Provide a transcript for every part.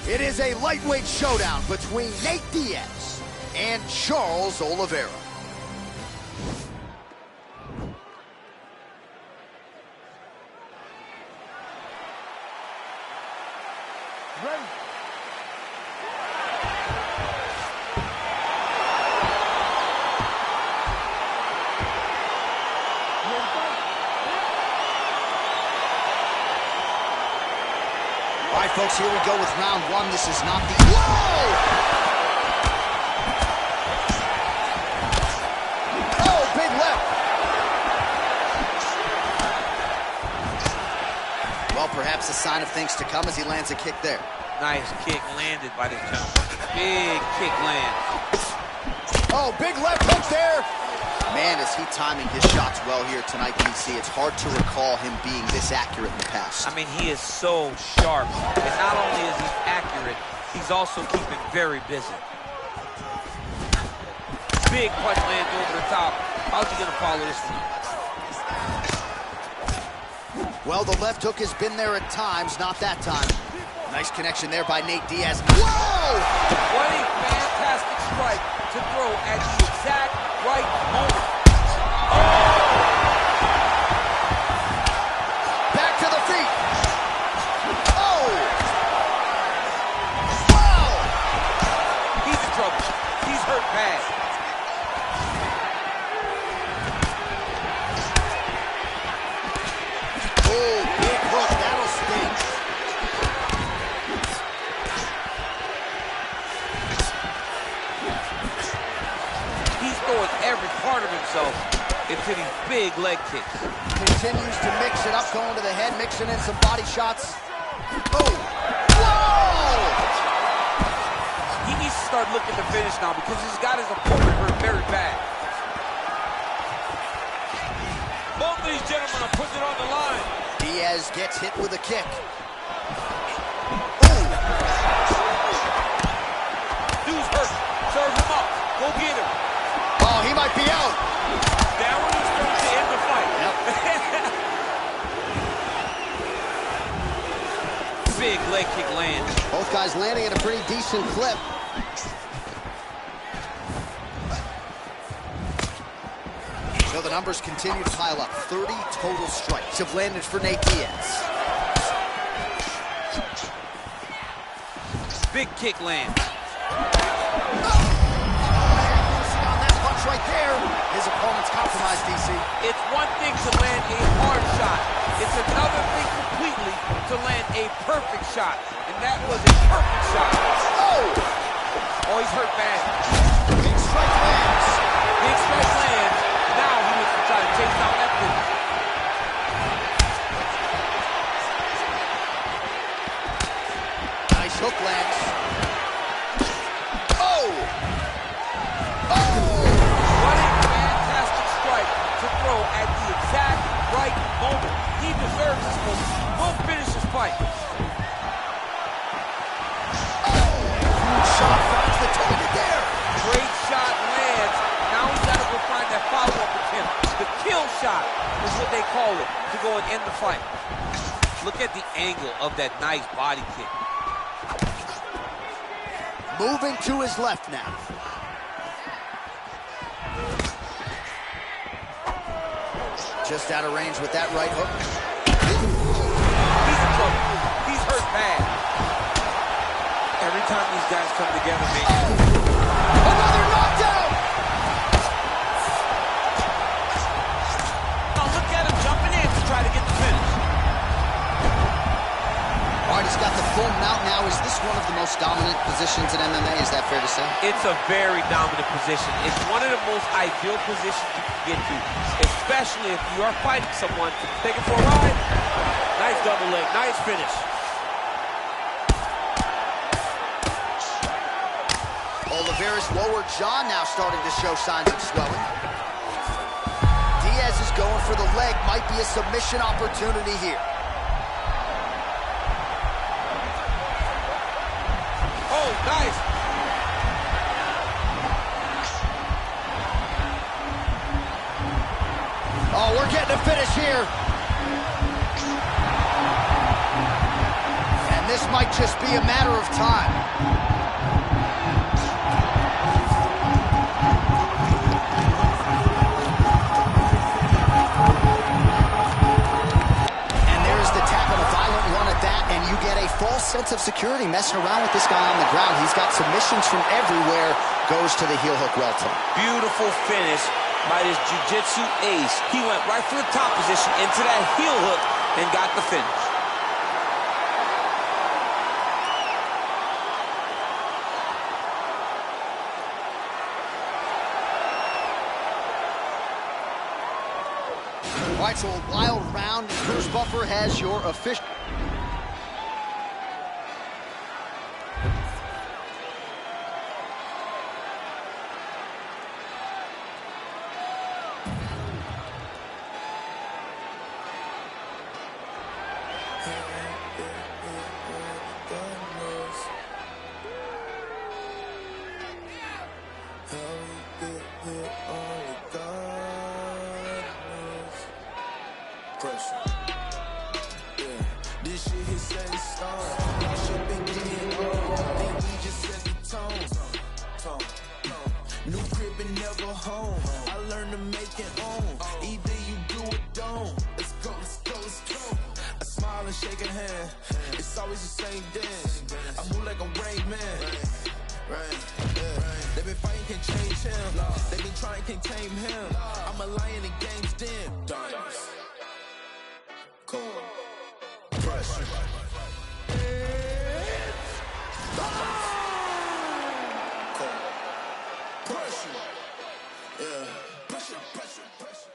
It is a lightweight showdown between Nate Diaz and Charles Oliveira. Ready. All right, folks, here we go with round one. This is not the... Whoa! Oh, big left. Well, perhaps a sign of things to come as he lands a kick there. Nice kick landed by this gentleman. Big kick land. Oh, big left hook there. Man, is he timing his shots well here tonight, DC. It's hard to recall him being this accurate in the past. I mean, he is so sharp. And not only is he accurate, he's also keeping very busy. Big punch lands over the top. How's he gonna follow this one? Well, the left hook has been there at times, not that time. Nice connection there by Nate Diaz. Whoa! What a fantastic strike to throw at the exact right moment. Back to the feet. Oh! Wow! He's in trouble. He's hurt bad. Oh, big hook. That'll sting. He's throwing every part of himself into these big leg kicks. Continues to mix it up, going to the head, mixing in some body shots. Oh! Whoa! He needs to start looking to finish now because he's got his opponent hurt very bad. Both of these gentlemen are putting it on the line. Diaz gets hit with a kick. Ooh! Dude's hurt. Serve him up. Go get him. Oh, he might be out. That one is going to end the fight. Yep. Big leg kick lands. Both guys landing at a pretty decent clip. So the numbers continue to pile up. 30 total strikes have landed for Nate Diaz. Big kick lands. On that punch right there, his opponent's compromised, DC. It's one thing to land a hard shot. It's another thing completely to land a perfect shot. And that was a perfect shot. Oh! Oh, he's hurt bad. Big strike lands. Big strike lands. Now he looks to try to chase down that finish. Nice hook lands. Oh! Oh! What a fantastic strike to throw at the exact right moment. He deserves this moment. We'll finish this fight. Shot finds the target there. Great shot lands. Now he's got to go find that follow-up attempt. The kill shot is what they call it to go and end the fight. Look at the angle of that nice body kick. Moving to his left now. Just out of range with that right hook. He's in trouble. He's hurt bad. Every time these guys come together, man. Another knockdown! Now look at him jumping in to try to get the finish. All right, he's got the full mount now. Is this one of the most dominant positions in MMA? Is that fair to say? It's a very dominant position. It's one of the most ideal positions you can get to, especially if you are fighting someone. Take it for a ride. Nice double leg. Nice finish. Oliveira's lower jaw now starting to show signs of swelling. Diaz is going for the leg. Might be a submission opportunity here. Oh, nice. Oh, we're getting a finish here. And this might just be a matter of time. And there's the tap and a violent one at that, and you get a false sense of security messing around with this guy on the ground. He's got submissions from everywhere, goes to the heel hook well timed. Beautiful finish by this jiu-jitsu ace. He went right from the top position into that heel hook and got the finish. All right, so a wild round. Bruce Buffer has your official. This shit hit set in stone. This shit been getting old. Think we just set the tone. New crib and never home. I learned to make it own. Either you do or don't. Let's go, let's go, let's go. I smile and shake a hand. It's always the same dance. I move like a Rain Man. They been fighting, can't change him. They been trying, can't tame him. I'm a lion in game's den. Dimes. Cool. Pressure. It's time. Cool. Pressure. Yeah. Pressure, pressure, pressure.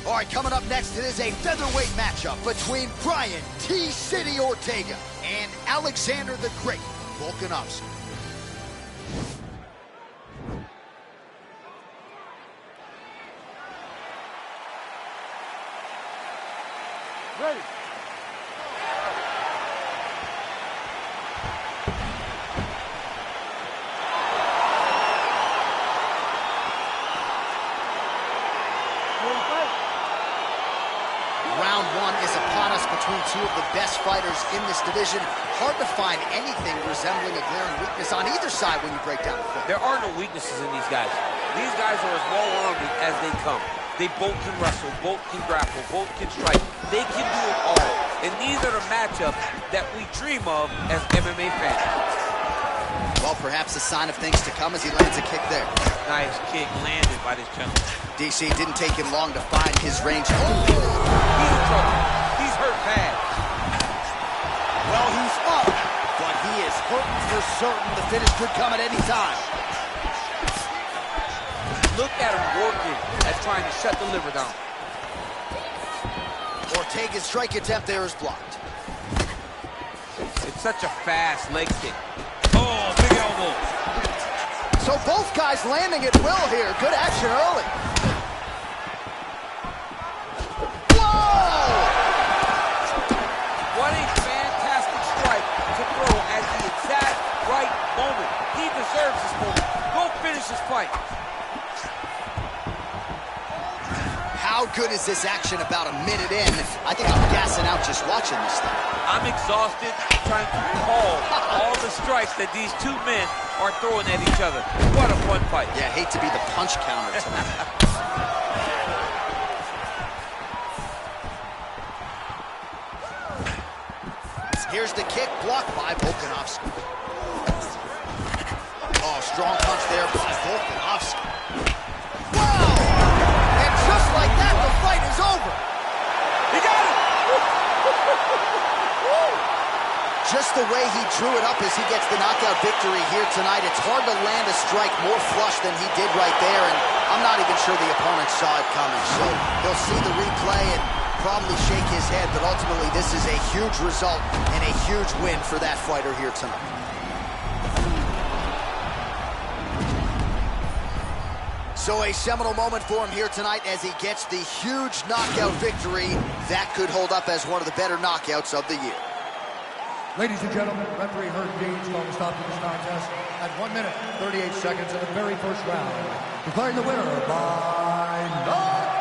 All right, coming up next, it is a featherweight matchup between Brian T-City Ortega and Alexander the Great Volkanovski. Ready. Round one is upon us between two of the best fighters in this division. Hard to find anything resembling a glaring weakness on either side when you break down the fight. There are no weaknesses in these guys. These guys are as well-rounded as they come. They both can wrestle, both can grapple, both can strike. They can do it all. And these are the matchups that we dream of as MMA fans. Well, perhaps a sign of things to come as he lands a kick there. Nice kick landed by this gentleman. DC didn't take him long to find his range. He's in trouble. He's hurt bad. Well, he's up, but he is hurting for certain. The finish could come at any time. Look at him working at trying to shut the liver down. Ortega's strike attempt there is blocked. It's such a fast leg kick. Oh, big elbow. So both guys landing at will here. Good action early. Whoa! What a fantastic strike to throw at the exact right moment. He deserves this moment. Go finish this fight. How good is this action about a minute in? I think I'm gassing out just watching this thing. I'm exhausted trying to recall all the strikes that these two men are throwing at each other. What a fun fight. Yeah, hate to be the punch counter tonight. Here's the kick, blocked by Volkanovski. Oh, strong punch there by Volkanovski. Wow! And just like that, the fight is over. He got it! Just the way he drew it up as he gets the knockout victory here tonight, it's hard to land a strike more flush than he did right there, and I'm not even sure the opponent saw it coming, so he'll see the replay and probably shake his head, but ultimately this is a huge result and a huge win for that fighter here tonight. So a seminal moment for him here tonight as he gets the huge knockout victory. That could hold up as one of the better knockouts of the year. Ladies and gentlemen, referee Herb Dean's going to stop this contest at 1 minute, 38 seconds of the very first round. Declaring the winner by knockout.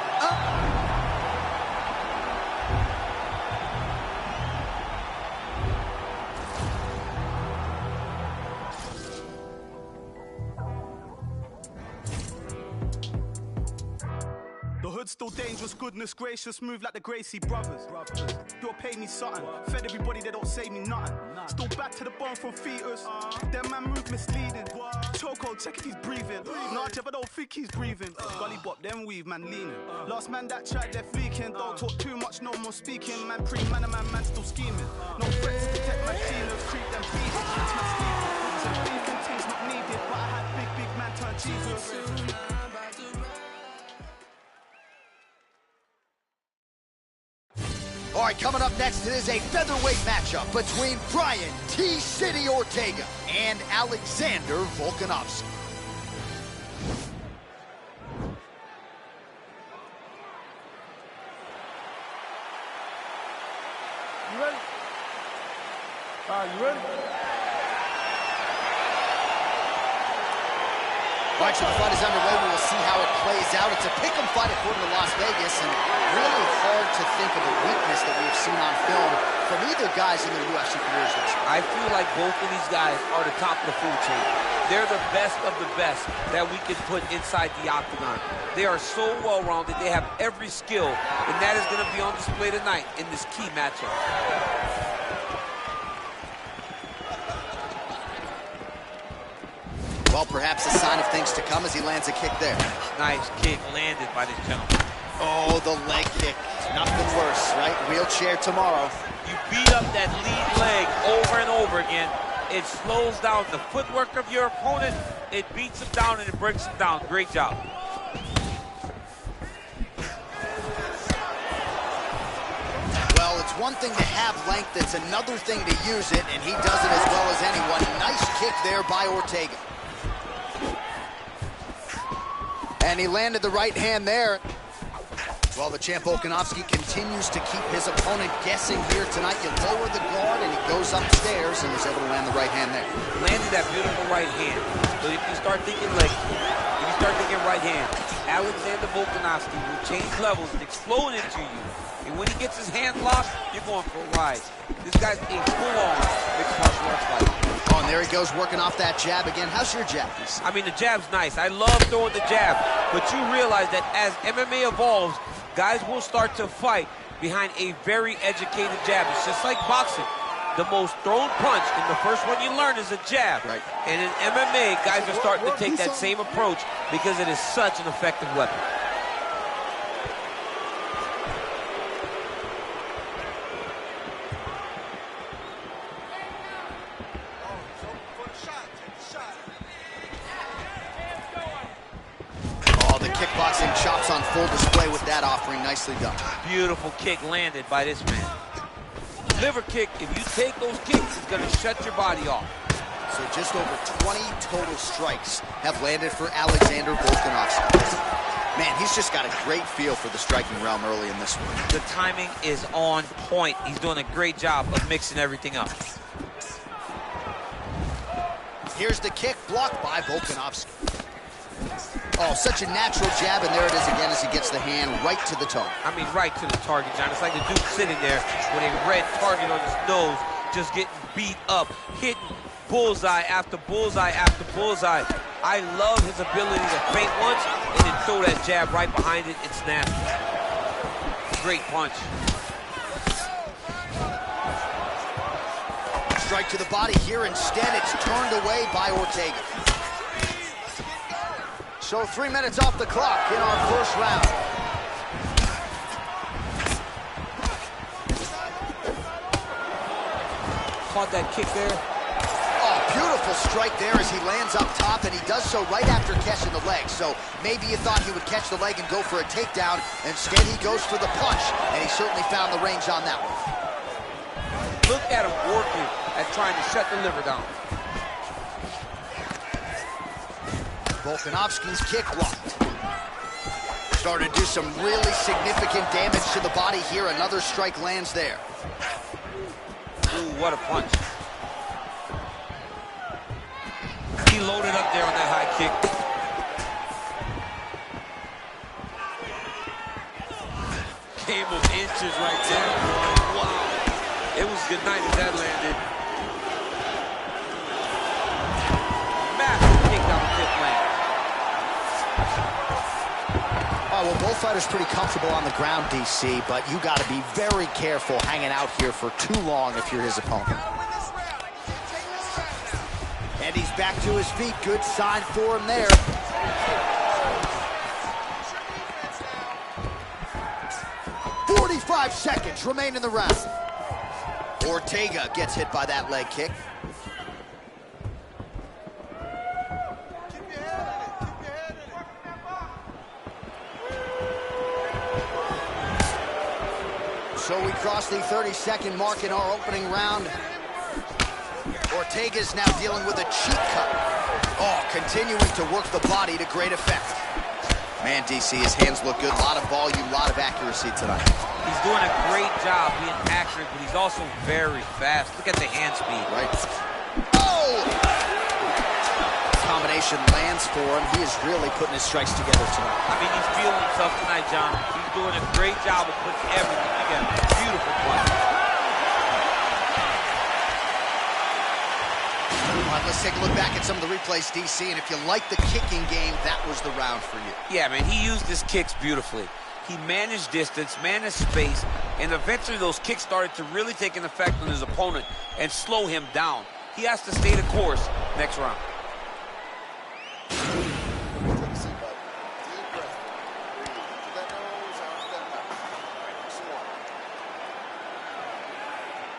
still dangerous, goodness gracious, move like the Gracie brothers. You'll pay me something, fed everybody, they don't say me nothing. Still back to the bone from fetus, them man move misleading. Choco, check if he's breathing. Nah, Jeff, I don't think he's breathing. Gully bop, them weave, man leaning. Last man that tried, left leaking. Don't talk too much, no more speaking. Man pre-man, man still scheming. No threats, protect my dealers, creep them beating. It's my sleeping, so beefing things not needed. But I had big man turn Jesus. All right, coming up next, it is a featherweight matchup between Brian T-City Ortega and Alexander Volkanovski. You ready? You ready? All right, so the fight is underway. We will see how it plays out. It's a pick'em fight according to Las Vegas, and really hard to think of a weakness that we've seen on film from either guys in their UFC careers this year. I feel like both of these guys are the top of the food chain. They're the best of the best that we can put inside the octagon. They are so well-rounded. They have every skill, and that is going to be on display tonight in this key matchup. Well, perhaps a sign of things to come as he lands a kick there. Nice kick landed by this gentleman. Oh, the leg kick. Nothing worse, right? Wheelchair tomorrow. You beat up that lead leg over and over again. It slows down the footwork of your opponent. It beats him down and it breaks him down. Great job. Well, it's one thing to have length. It's another thing to use it, and he does it as well as anyone. Nice kick there by Ortega. And he landed the right hand there. Well, the champ Volkanovski continues to keep his opponent guessing here tonight. You lower the guard, and he goes upstairs and is able to land the right hand there. Landed that beautiful right hand. But if you start thinking leg, if you start thinking right hand, Alexander Volkanovski will change levels and explode into you. And when he gets his hand locked, you're going for a ride. This guy's a full-on mixed martial arts fighter. Oh, and there he goes working off that jab again. How's your jab? I mean, the jab's nice. I love throwing the jab. But you realize that as MMA evolves, guys will start to fight behind a very educated jab. It's just like boxing. The most thrown punch, and the first one you learn is a jab. Right. And in MMA, guys are starting to take that same approach because it is such an effective weapon. Kickboxing chops on full display with that offering. Nicely done. Beautiful kick landed by this man. Liver kick, if you take those kicks, it's going to shut your body off. So just over 20 total strikes have landed for Alexander Volkanovski. Man, he's just got a great feel for the striking realm early in this one. The timing is on point. He's doing a great job of mixing everything up. Here's the kick blocked by Volkanovski. Oh, such a natural jab, and there it is again as he gets the hand right to the toe. I mean, right to the target, John. It's like the dude sitting there with a red target on his nose, just getting beat up, hitting bullseye after bullseye after bullseye. I love his ability to feint once and then throw that jab right behind it and snap. Great punch. Strike to the body here. Instead, it's turned away by Ortega. So 3 minutes off the clock in our first round. Caught that kick there. Oh, beautiful strike there as he lands up top, and he does so right after catching the leg. So maybe you thought he would catch the leg and go for a takedown. Instead, he goes for the punch, and he certainly found the range on that one. Look at him working at trying to shut the liver down. Volkanovski's kick blocked. Starting to do some really significant damage to the body here. Another strike lands there. Ooh, what a punch. He loaded up there on that high kick. Game of inches right there. Wow. It was good night as that landed. Massive kick down the tip lane. Oh, well, both fighters pretty comfortable on the ground, DC, but you got to be very careful hanging out here for too long if you're his opponent. And he's back to his feet. Good sign for him there. "45 seconds remain in the round." Ortega gets hit by that leg kick. So we cross the 30-second mark in our opening round. Ortega's now dealing with a cheek cut. Oh, continuing to work the body to great effect. Man, DC, his hands look good. A lot of volume, a lot of accuracy tonight. He's doing a great job being accurate, but he's also very fast. Look at the hand speed. Right. Oh! Combination lands for him. He is really putting his strikes together tonight. I mean, he's feeling himself tonight, John. He's doing a great job of putting everything together. Beautiful play. All right, let's take a look back at some of the replays, DC, and if you like the kicking game, that was the round for you. Yeah, man, he used his kicks beautifully. He managed distance, managed space, and eventually those kicks started to really take an effect on his opponent and slow him down. He has to stay the course next round.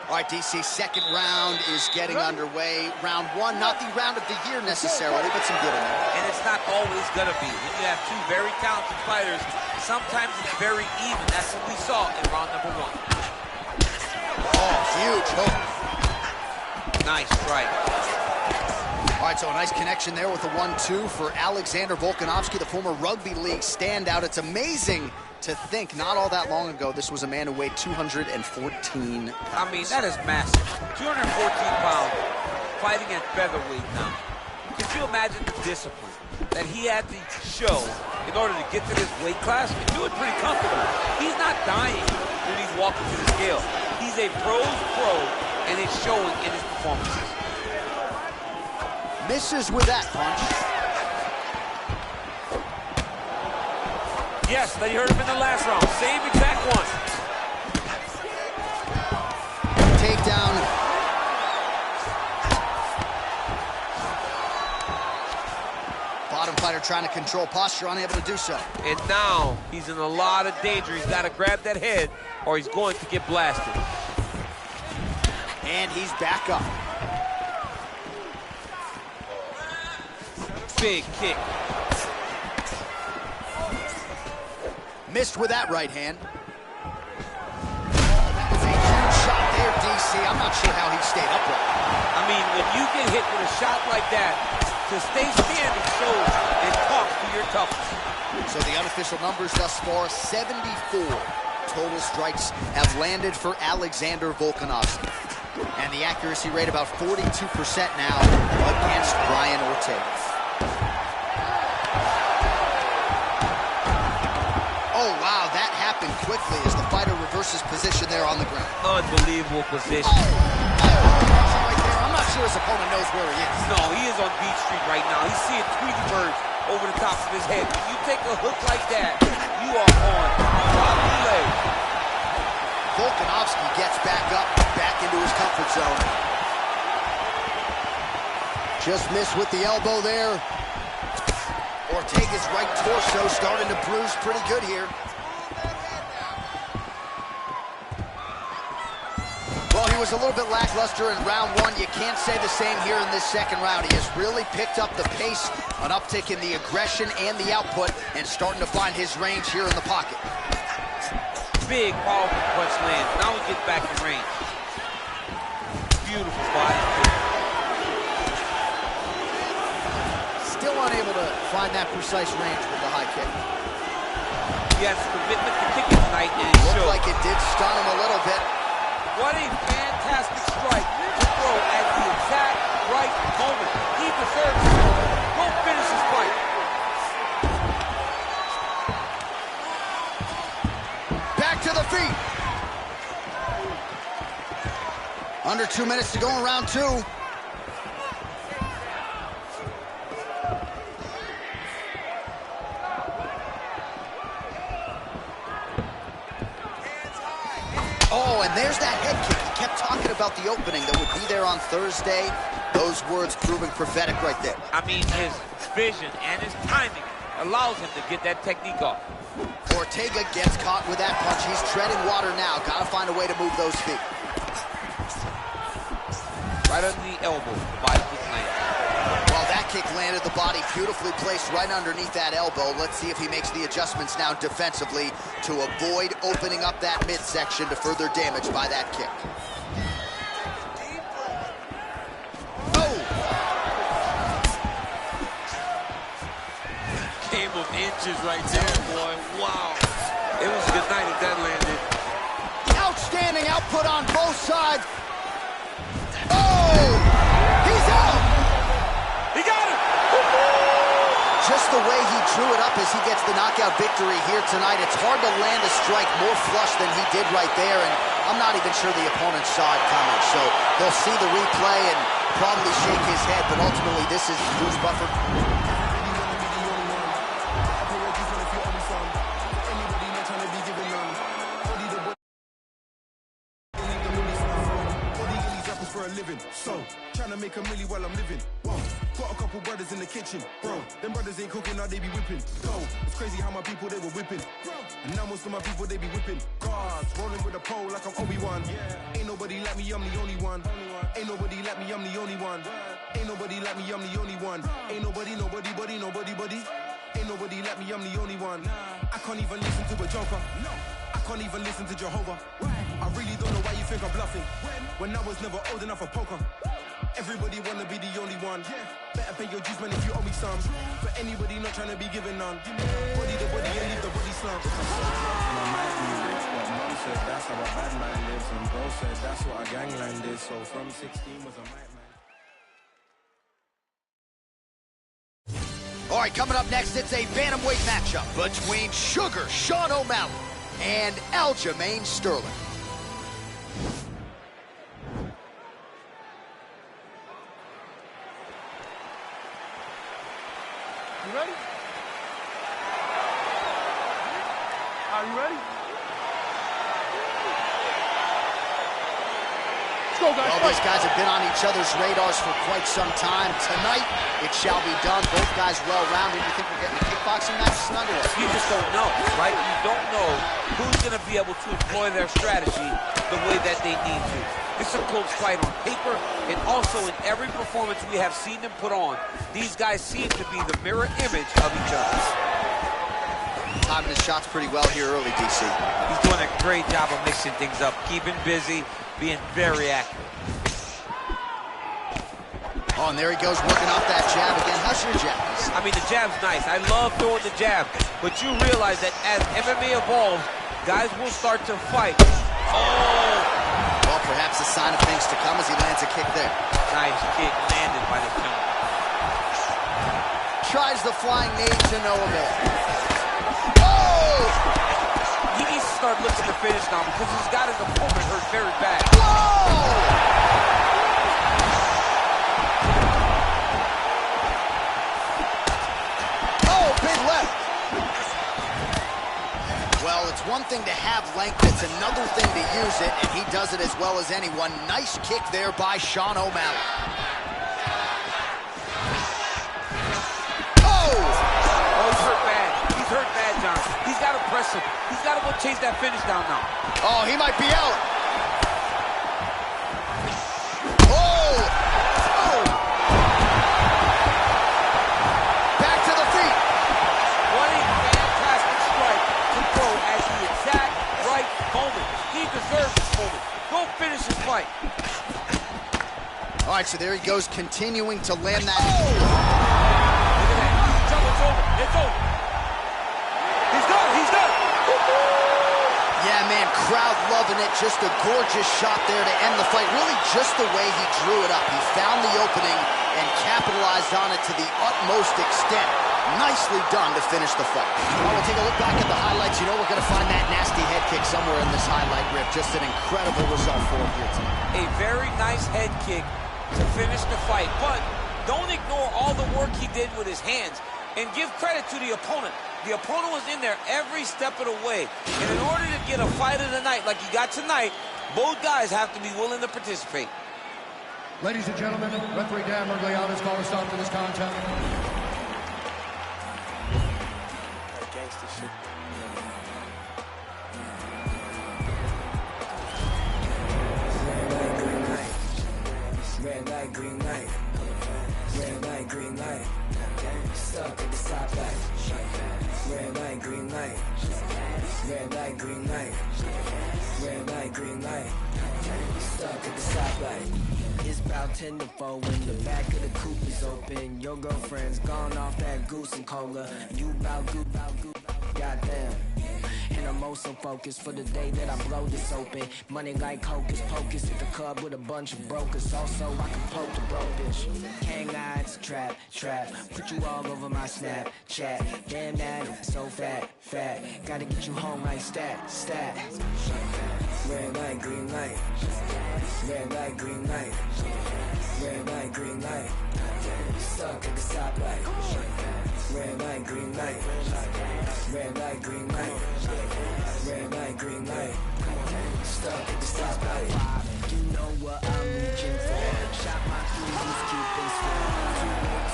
All right, DC, second round is getting underway. Round one, not the round of the year necessarily, but some good in there. And it's not always going to be. When you have two very talented fighters, sometimes it's very even. That's what we saw in round number one. Oh, huge hook. Nice strike. All right, so a nice connection there with the 1-2 for Alexander Volkanovski, the former rugby league standout. It's amazing to think not all that long ago this was a man who weighed 214 pounds. I mean, that is massive. 214 pounds, fighting at featherweight now. Could you imagine the discipline that he had to show in order to get to this weight class and do it pretty comfortable? He's not dying when he's walking to the scale. He's a pro's pro, and it's showing in his performances. Misses with that punch. Yes, that you heard him in the last round. Same exact one. Takedown. Bottom fighter trying to control posture, unable to do so. And now he's in a lot of danger. He's got to grab that head or he's going to get blasted. And he's back up. Big kick. Missed with that right hand. That was a huge shot there, DC. I'm not sure how he stayed upright. I mean, when you get hit with a shot like that, to stay standing shows and talks to your toughness. So the unofficial numbers thus far, 74 total strikes have landed for Alexander Volkanovski. And the accuracy rate about 42% now against Brian Ortega. Oh, wow, that happened quickly as the fighter reverses position there on the ground. Unbelievable position. Right there. I'm not sure his opponent knows where he is. No, he is on Beach Street right now. He's seeing Tweety birds over the top of his head. When you take a hook like that, you are on wobbly legs. Volkanovski gets back up, back into his comfort zone. Just missed with the elbow there. Ortega's right torso starting to bruise pretty good here. Well, he was a little bit lackluster in round one. You can't say the same here in this second round. He has really picked up the pace, an uptick in the aggression and the output, and starting to find his range here in the pocket. Big, powerful punch lands. Now he gets back in range. Beautiful body. Still unable to find that precise range with the high kick. He has commitment to kicking tonight, and it Looked shows. like it did stun him a little bit. What a fantastic strike to throw at the exact right moment. He deserves it. Go finish his fight. Back to the feet. Under 2 minutes to go in round two. there's that head kick. He kept talking about the opening that would be there on Thursday. Those words proving prophetic right there. I mean, his vision and his timing allows him to get that technique off. Ortega gets caught with that punch. He's treading water now. Got to find a way to move those feet. Right under the elbow, body kick lands. Well, that kick landed the body beautifully placed right underneath that elbow. Let's see if he makes the adjustments now defensively to avoid opening up that midsection to further damage by that kick. Oh! Game of inches right there, boy. Wow. It was a good night if that landed. Outstanding output on both sides. Oh! He's out! He got it! Just the way he drew it up as he gets the knockout victory here tonight. It's hard to land a strike more flush than he did right there, and I'm not even sure the opponent saw it coming. So they'll see the replay and probably shake his head, but ultimately this is Bruce Buffer. So, trying to make a milli while I'm living. Whoa, got a couple brothers in the kitchen, bro. Them brothers ain't cooking, now they be whipping. Go, it's crazy how my people they were whipping. And now most of my people they be whipping. Guards, rolling with a pole like I'm Obi-Wan. Ain't nobody like me, I'm the only one. Ain't nobody like me, I'm the only one. Ain't nobody like me, I'm the only one. Ain't nobody, buddy. Ain't nobody like me, I'm the only one. I can't even listen to a joker. I can't even listen to Jehovah. I really don't know why you think I'm bluffing. When I was never old enough for poker. Everybody wanna be the only one. Better pay your dues, man, if you owe me some. But anybody not trying to be given none. Body the body and leave the body slump. My might be rich, but mom said that's how a bad man lives. And bro said that's what a gangland is. So from 16 was a might man. All right, coming up next, it's a bantamweight matchup between Sugar Sean O'Malley and Aljamain Sterling. You ready? Are you ready? Let's go, guys. Well, these guys have been on each other's radars for quite some time. Tonight, it shall be done. Both guys well-rounded. You think we're getting a kickboxing match snuggle? You just don't know, right? You don't know who's going to be able to employ their strategy the way that they need to. It's a close fight on paper, and also in every performance we have seen them put on, these guys seem to be the mirror image of each other. Timing his shots pretty well here early, DC. He's doing a great job of mixing things up, keeping busy, being very active. Oh, and there he goes, working off that jab again. How's your jab? I mean, the jab's nice. I love throwing the jab, but you realize that as MMA evolves, guys will start to fight. Oh! Well, perhaps a sign of things to come as he lands a kick there. Nice kick landed by the gentleman. Tries the flying knee to no avail. Oh! He needs to start looking to finish now because he's got his opponent hurt very bad. Whoa! Oh, big left. Well, it's one thing to have length, it's another thing to use it, and he does it as well as anyone. Nice kick there by Sean O'Malley. Oh! Oh, he's hurt bad. He's hurt bad, John. He's got to press him. He's got to go chase that finish down now. Oh, he might be out. Oh! Oh! Back to the feet. What a fantastic strike to throw at the exact right moment. He deserves this moment. Go finish his fight. All right, so there he goes, continuing to land that. Oh! Look at that. It's over. It's over. He's done. He's done. Yeah, man, crowd loving it. Just a gorgeous shot there to end the fight. Really just the way he drew it up. He found the opening and capitalized on it to the utmost extent. Nicely done to finish the fight. Well, we'll take a look back at the highlights. You know we're going to find that nasty head kick somewhere in this highlight rip. Just an incredible result for him here tonight. A very nice head kick to finish the fight, but don't ignore all the work he did with his hands and give credit to the opponent. The opponent was in there every step of the way, and in order to get a fight of the night like you got tonight, Both guys have to be willing to participate. Ladies and gentlemen, referee Dan Mergliano has called a stop to this contest. Gangster shit. Red light, green light. Red light, green light. Stuck at the stoplight. Red light, green light. Red light, green light. Red light, green light. Stuck at the stoplight. It's about 10 to 4 when the back of the coupe is open. Your girlfriend's gone off that goose and cola. You bout goop, goddamn. And I'm also focused for the day that I blow this open. Money like hocus pocus at the club with a bunch of brokers. Also, I can poke the broke bitch. Hang eyes, trap. Put you all over my Snapchat. Damn that, so fat. Gotta get you home like stat. Red light, green light. Red light, green light. Red light, green light. Stuck at the stoplight. Red light, green light. Red light, green light. Red light, green light. Stuck at the stoplight. You know what I'm reaching for. Shot my threes, keeping score.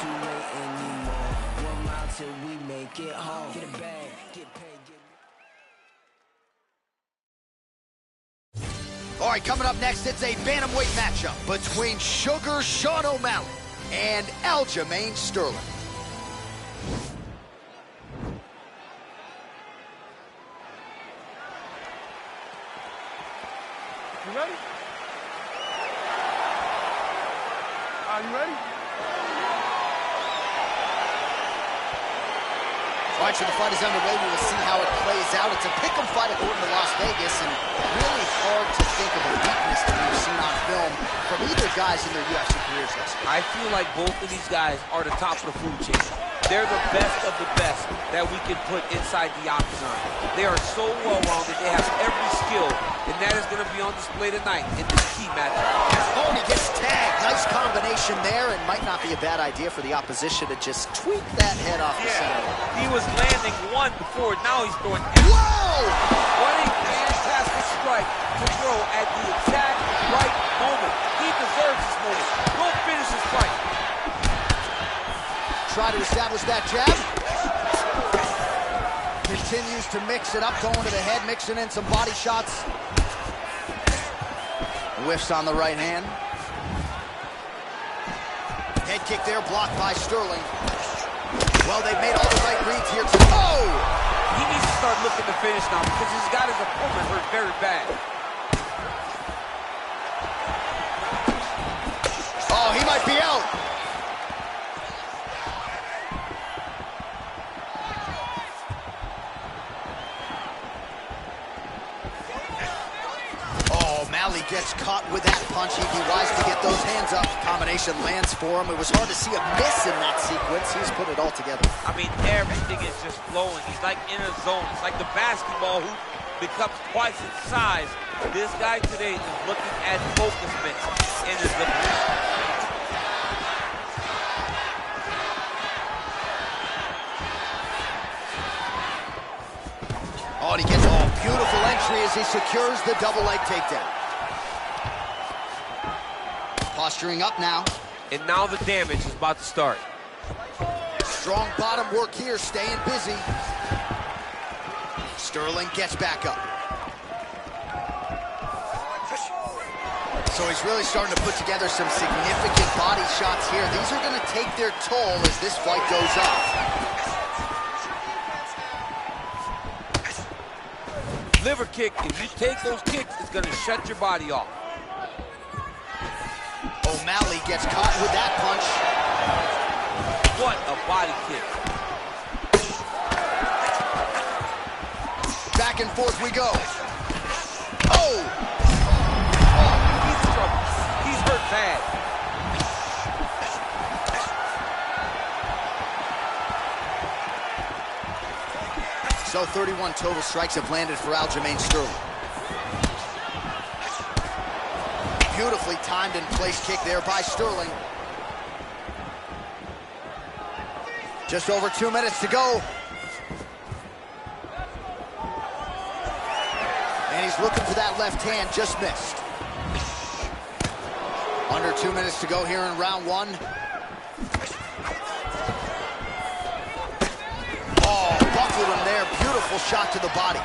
Too late anymore. 1 mile till we make it home. Get a bag, get paid, All right, coming up next, it's a bantamweight matchup between Sugar Sean O'Malley and Aljamain Sterling. You ready? Are you ready? All right, so the fight is underway. We will see how it plays out. It's a pick'em fight according to Las Vegas, and really hard to think of a weakness that we've seen on film from either guys in their UFC careers thus far. I feel like both of these guys are the top of the food chain. They're the best of the best that we can put inside the octagon. They are so well-rounded. They have every skill, and that is going to be on display tonight in this key matchup. Oh, and he gets tagged. Nice combination there, and might not be a bad idea for the opposition to just tweak that head off the center. He was landing one before, now he's throwing. Whoa! What a fantastic strike to throw at the exact right moment. He deserves this moment. Go finish his fight. Try to establish that jab. Continues to mix it up, going to the head, mixing in some body shots. Whiffs on the right hand. Head kick there, blocked by Sterling. Well, they've made all the right reads here. Oh! He needs to start looking to finish now because he's got his opponent hurt very bad. Oh, he might be out. O'Malley gets caught with that punch. He'd be wise to get those hands up. Combination lands for him. It was hard to see a miss in that sequence. He's put it all together. I mean, everything is just flowing. He's like in a zone. It's like the basketball hoop becomes twice its size. This guy today is looking at focus mitts in his position. Oh, and he gets a beautiful entry as he secures the double leg takedown. Posturing up now. And now the damage is about to start. Strong bottom work here, staying busy. Sterling gets back up. So he's really starting to put together some significant body shots here. These are going to take their toll as this fight goes on. Liver kick, if you take those kicks, it's going to shut your body off. O'Malley gets caught with that punch. What a body kick. Back and forth we go. Oh! He's in trouble. He's hurt bad. So 31 total strikes have landed for Aljamain Sterling. Beautifully timed and placed kick there by Sterling. Just over 2 minutes to go. And he's he's looking for that left hand, just missed. Under 2 minutes to go here in round one. Oh, buckled him there. Beautiful shot to the body.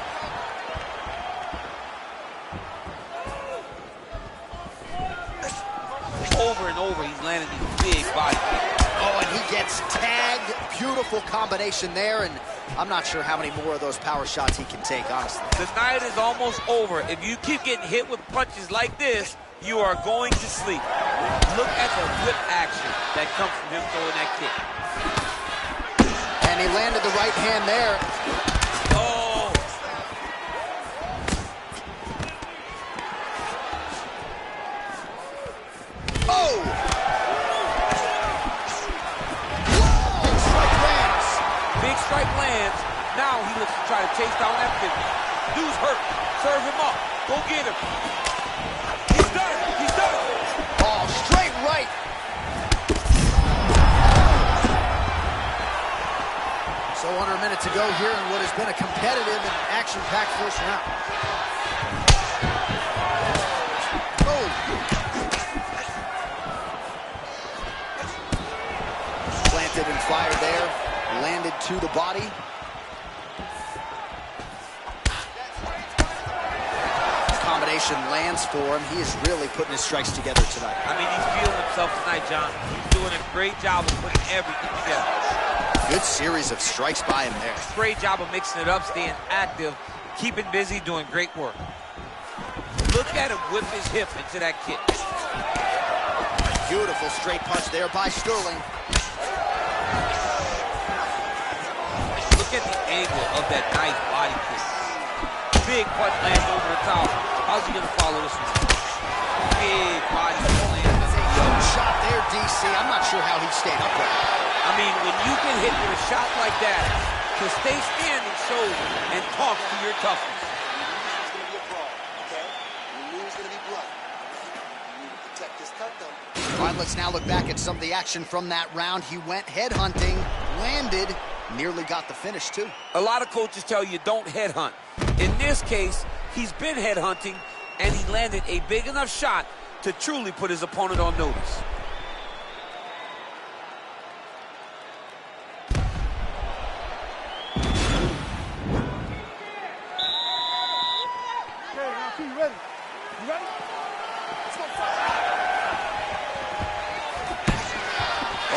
Over and over, he's landing these big body kicks. Oh, and he gets tagged. Beautiful combination there, and I'm not sure how many more of those power shots he can take, honestly. The night is almost over. If you keep getting hit with punches like this, you are going to sleep. Look at the whip action that comes from him throwing that kick. And he landed the right hand there. Oh! Oh! Big strike lands. Big strike lands. Now he looks to try to chase down that finish. Dude's hurt. Serve him up. Go get him. He's done. He's done. Oh, straight right. So under a minute to go here in what has been a competitive and action-packed first round. Oh. Planted and fired there. Landed to the body. Combination lands for him. He is really putting his strikes together tonight. I mean, he's feeling himself tonight, John. He's doing a great job of putting everything together. Good series of strikes by him there. Great job of mixing it up, staying active, keeping busy, doing great work. Look at him whip his hip into that kick. Beautiful straight punch there by Sterling. Look at the angle of that nice body kick. Big punch lands over the top. How's he gonna follow this one? Big body slam. Young shot there, DC. I'm not sure how he stayed upright. I mean, when you get hit with a shot like that, to stay standing shows and talks to your toughness. It's gonna be a brawl, okay? You knew it was gonna be blood. You need to protect this cut, though. All right, let's now look back at some of the action from that round. He went headhunting, landed, nearly got the finish, too. A lot of coaches tell you don't headhunt. In this case, he's been headhunting, and he landed a big enough shot to truly put his opponent on notice.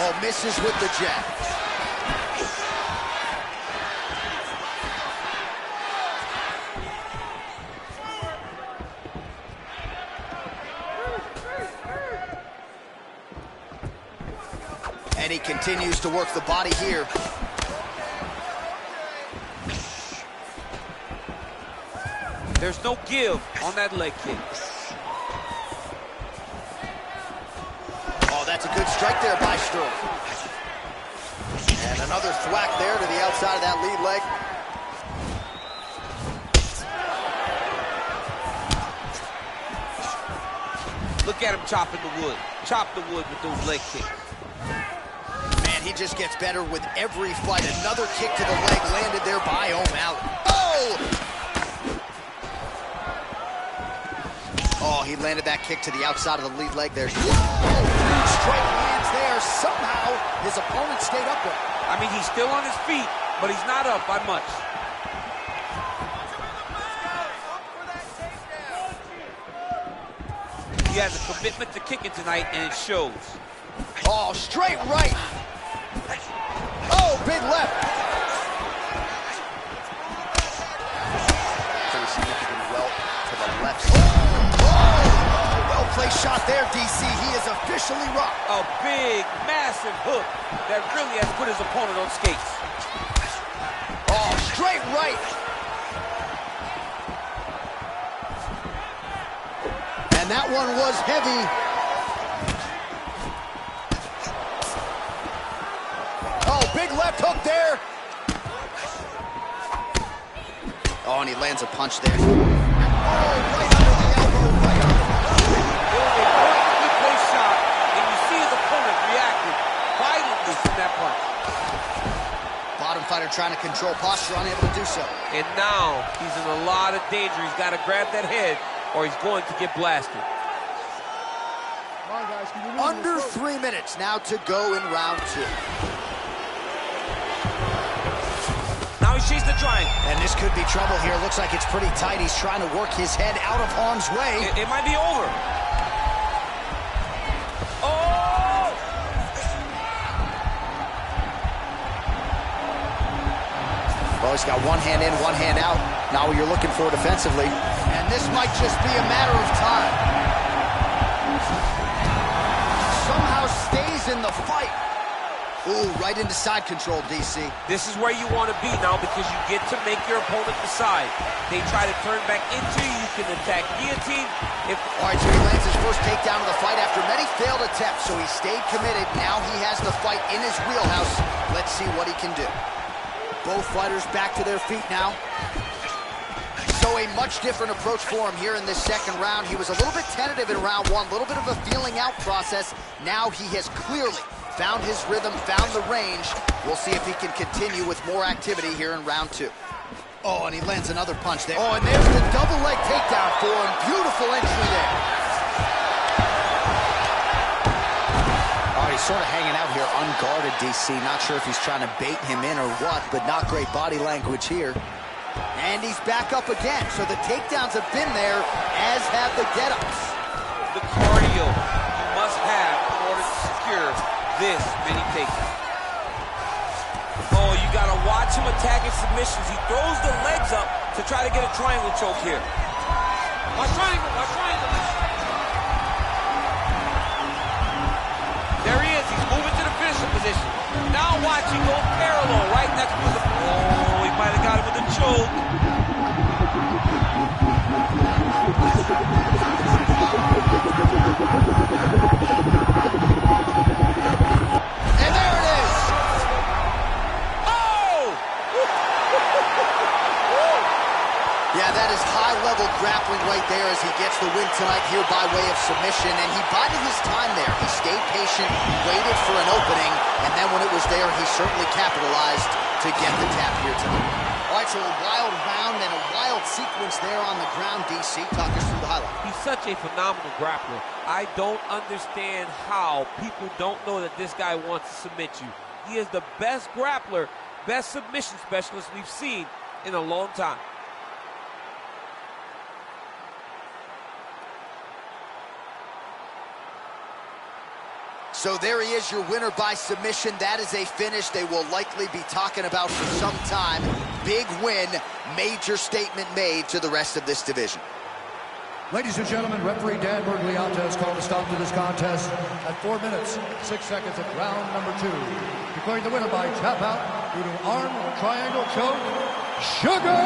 Oh, misses with the jab. And he continues to work the body here. There's no give on that leg kick. Oh, that's a good strike there by Sterling. And another thwack there to the outside of that lead leg. Look at him chopping the wood. Chop the wood with those leg kicks. Man, he just gets better with every fight. Another kick to the leg landed there by O'Malley. Oh! Oh, he landed that kick to the outside of the lead leg there. Whoa! Straight lands there. Somehow, his opponent stayed upright. I mean, he's still on his feet, but he's not up by much. He has a commitment to kicking tonight, and it shows. Oh, straight right. Oh, big left. Pretty significant welt to the left side. Oh, well-placed shot there, DC. He is officially rocked. A big, massive hook that really has put his opponent on skates. Oh, straight right. And that one was heavy. Oh, big left hook there. Oh, and he lands a punch there. Oh, right under the elbow, right under the It was a perfectly placed shot, and you see his opponent reacting violently from that punch. bottom fighter trying to control posture, unable to do so. And now he's in a lot of danger. He's got to grab that head or he's going to get blasted. Under 3 minutes now to go in round 2. Now he sees the triangle. And this could be trouble here. Looks like it's pretty tight. He's trying to work his head out of harm's way. It might be over. Well, he's got one hand in, one hand out. Now what you're looking for defensively. And this might just be a matter of time. Somehow stays in the fight. Ooh, right into side control, DC. This is where you want to be now because you get to make your opponent decide. They try to turn back into you. You can attack guillotine. All right, so he lands his first takedown of the fight after many failed attempts. So he stayed committed. Now he has the fight in his wheelhouse. Let's see what he can do. Both fighters back to their feet now. So a much different approach for him here in this second round. He was a little bit tentative in round 1, a little bit of a feeling out process. Now he has clearly found his rhythm, found the range. We'll see if he can continue with more activity here in round 2. Oh, and he lands another punch there. Oh, and there's the double leg takedown for him. Beautiful entry there. He's sort of hanging out here unguarded, DC. Not sure if he's trying to bait him in or what, but not great body language here. And he's back up again. So the takedowns have been there, as have the get-ups. The cardio you must have in order to secure this many takedowns. Oh, you got to watch him attacking submissions. He throws the legs up to try to get a triangle choke here. Watch triangle, watch triangle. There he is, he's moving to the finishing position. Now watch, he goes parallel right next to the... Oh, he might have got him with a choke. And there it is! Oh! Yeah, that is high-level grappling right there as he gets the win tonight here by way of submission. And he bided his time there. He stayed patient, waited for an opening, and then when it was there, he certainly capitalized to get the tap here tonight. All right, so a wild round and a wild sequence there on the ground, DC. Talk us through the highlight. He's such a phenomenal grappler. I don't understand how people don't know that this guy wants to submit you. He is the best grappler, best submission specialist we've seen in a long time. So there he is, your winner by submission. That is a finish they will likely be talking about for some time. Big win, major statement made to the rest of this division. Ladies and gentlemen, referee Dan Bergliata has called a stop to this contest at 4 minutes, 6 seconds of round number 2. Declaring the winner by tap out due to arm triangle choke, Sugar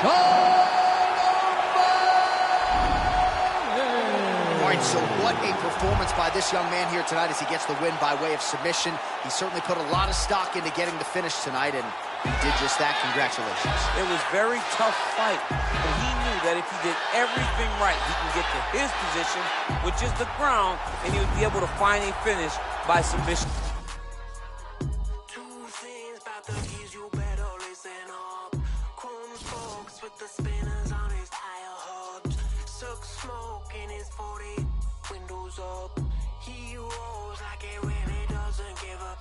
Sean. All right, so what a performance by this young man here tonight as he gets the win by way of submission. He certainly put a lot of stock into getting the finish tonight, and he did just that. Congratulations. It was a very tough fight, but he knew that if he did everything right, he can get to his position, which is the ground, and he would be able to find a finish by submission. Two things about the keys you better listen up. Chrome spokes with the spinners on his tire hubs. Suck smoke in his 40, windows up. He rolls like it really doesn't give up.